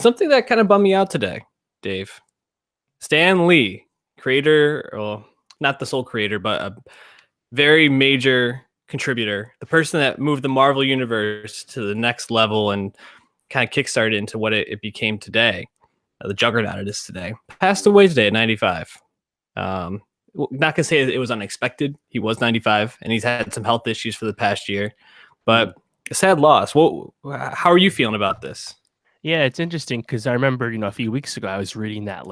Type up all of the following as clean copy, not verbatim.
Something that kind of bummed me out today, Dave. Stan Lee, creator, well, not the sole creator, but a very major contributor, the person that moved the Marvel universe to the next level and kind of kickstarted into what it became today, the juggernaut it is today, passed away today at 95. Um, not gonna say it was unexpected. He was 95, and he's had some health issues for the past year, but a sad loss. How are you feeling about this? Yeah, it's interesting because I remember, a few weeks ago I was reading that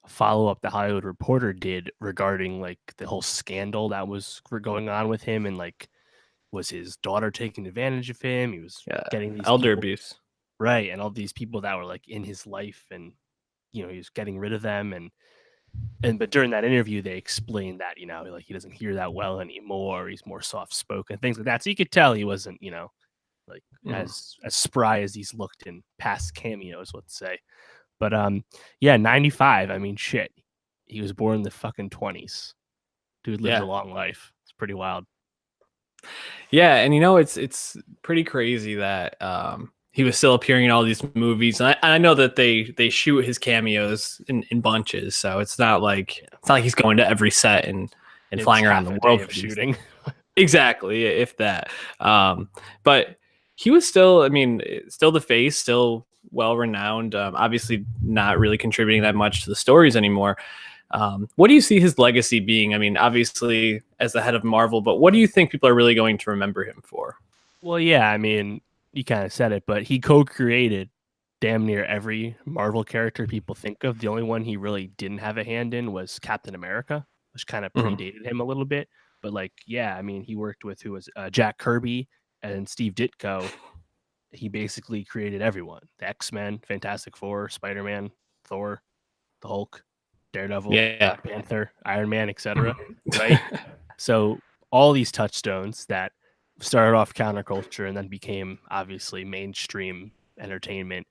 follow up the Hollywood Reporter did regarding the whole scandal that was going on with him and was his daughter taking advantage of him? He was Yeah, getting these elder people abuse. right, and all these people that were in his life, and he was getting rid of them, and but during that interview they explained that he doesn't hear that well anymore. He's more soft spoken, things like that. So you could tell he wasn't like Mhm. as spry as he's looked in past cameos, let's say. But yeah, 95. I mean, shit. He was born in the fucking 20s. Dude lived a Yeah, long life. It's pretty wild. yeah, and it's pretty crazy that he was still appearing in all these movies. And I know that they shoot his cameos in bunches, so it's not like he's going to every set and It's flying around half the a day world of for these. shooting. Exactly, if that. But he was still, I mean, still the face, still well renowned. Obviously, not really contributing that much to the stories anymore. What do you see his legacy being? I mean, obviously, as the head of Marvel, but what do you think people are really going to remember him for? Well, yeah, I mean, you kind of said it, but he co-created damn near every Marvel character people think of. The only one he really didn't have a hand in was Captain America, which kind of Mhm. predated him a little bit. But yeah, I mean, he worked with who was Jack Kirby and Steve Ditko. He basically created everyone: the X-Men, Fantastic Four, Spider-Man, Thor, the Hulk, Daredevil, Yeah. Black Panther, Iron Man, etc. Mhm. Right? So all these touchstones that started off counterculture and then became obviously mainstream entertainment.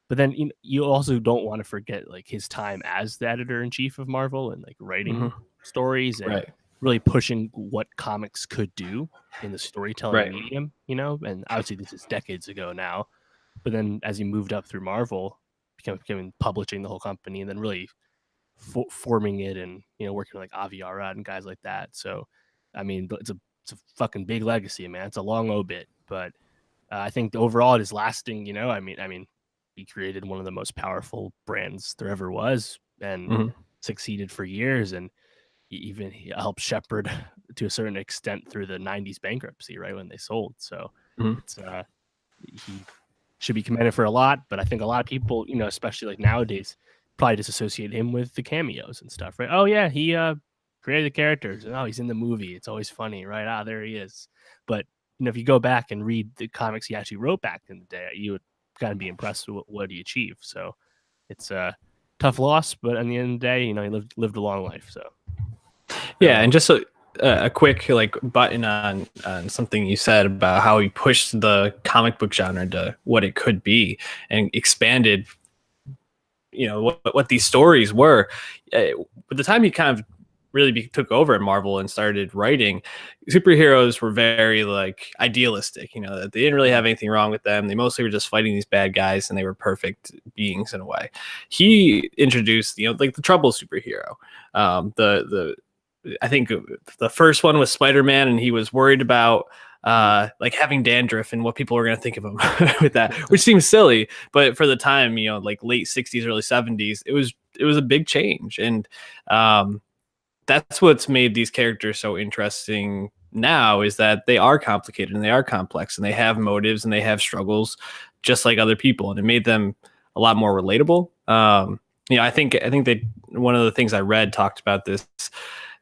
But then you also don't want to forget his time as the editor in chief of Marvel and writing Mhm. stories and Right. really pushing what comics could do in the storytelling Right. medium. And obviously this is decades ago now. But then as he moved up through Marvel, became publishing the whole company and then really forming it and working with Avi Arad and guys like that. So, I mean, it's a fucking big legacy, man. It's a long obit, but I think overall it is lasting. I mean, he created one of the most powerful brands there ever was, and Mhm. succeeded for years, and he helped shepherd to a certain extent through the '90s bankruptcy, right when they sold. So, Mhm. it's he should be commended for a lot, but I think a lot of people, especially nowadays, probably just associate him with the cameos and stuff, right? Oh yeah, he created the characters. Oh, he's in the movie. It's always funny, right? Ah, there he is. But if you go back and read the comics he actually wrote back in the day, you would kind of be impressed with what he achieved. So it's a tough loss, but at the end of the day, he lived a long life. So Yeah, and farewell. just a quick button on something you said about how he pushed the comic book genre to what it could be and expanded, what these stories were. By the time he kind of really took over at Marvel and started writing, superheroes were very idealistic. That they didn't really have anything wrong with them. They mostly were just fighting these bad guys, and they were perfect beings in a way. He introduced, like the trouble superhero. The I think the first one was Spider-Man, and he was worried about having dandruff and what people were going to think of him with that, which seems silly, but for the time, late 60s, early 70s, it was a big change. And that's what's made these characters so interesting now, is that they are complicated and they are complex and they have motives and they have struggles just like other people, and it made them a lot more relatable. I think they one of the things I read talked about this.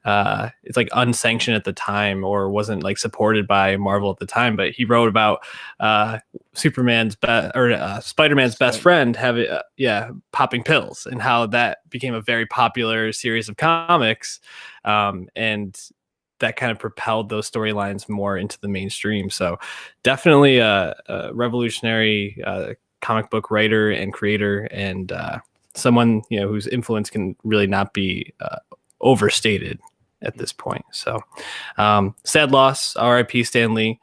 It's like unsanctioned at the time, or wasn't supported by Marvel at the time, but he wrote about Superman's or Spider-Man's best friend having popping pills, and how that became a very popular series of comics, and that kind of propelled those storylines more into the mainstream. So definitely a revolutionary comic book writer and creator, and someone whose influence can really not be overstated at this point. So sad loss. R.I.P. Stan Lee.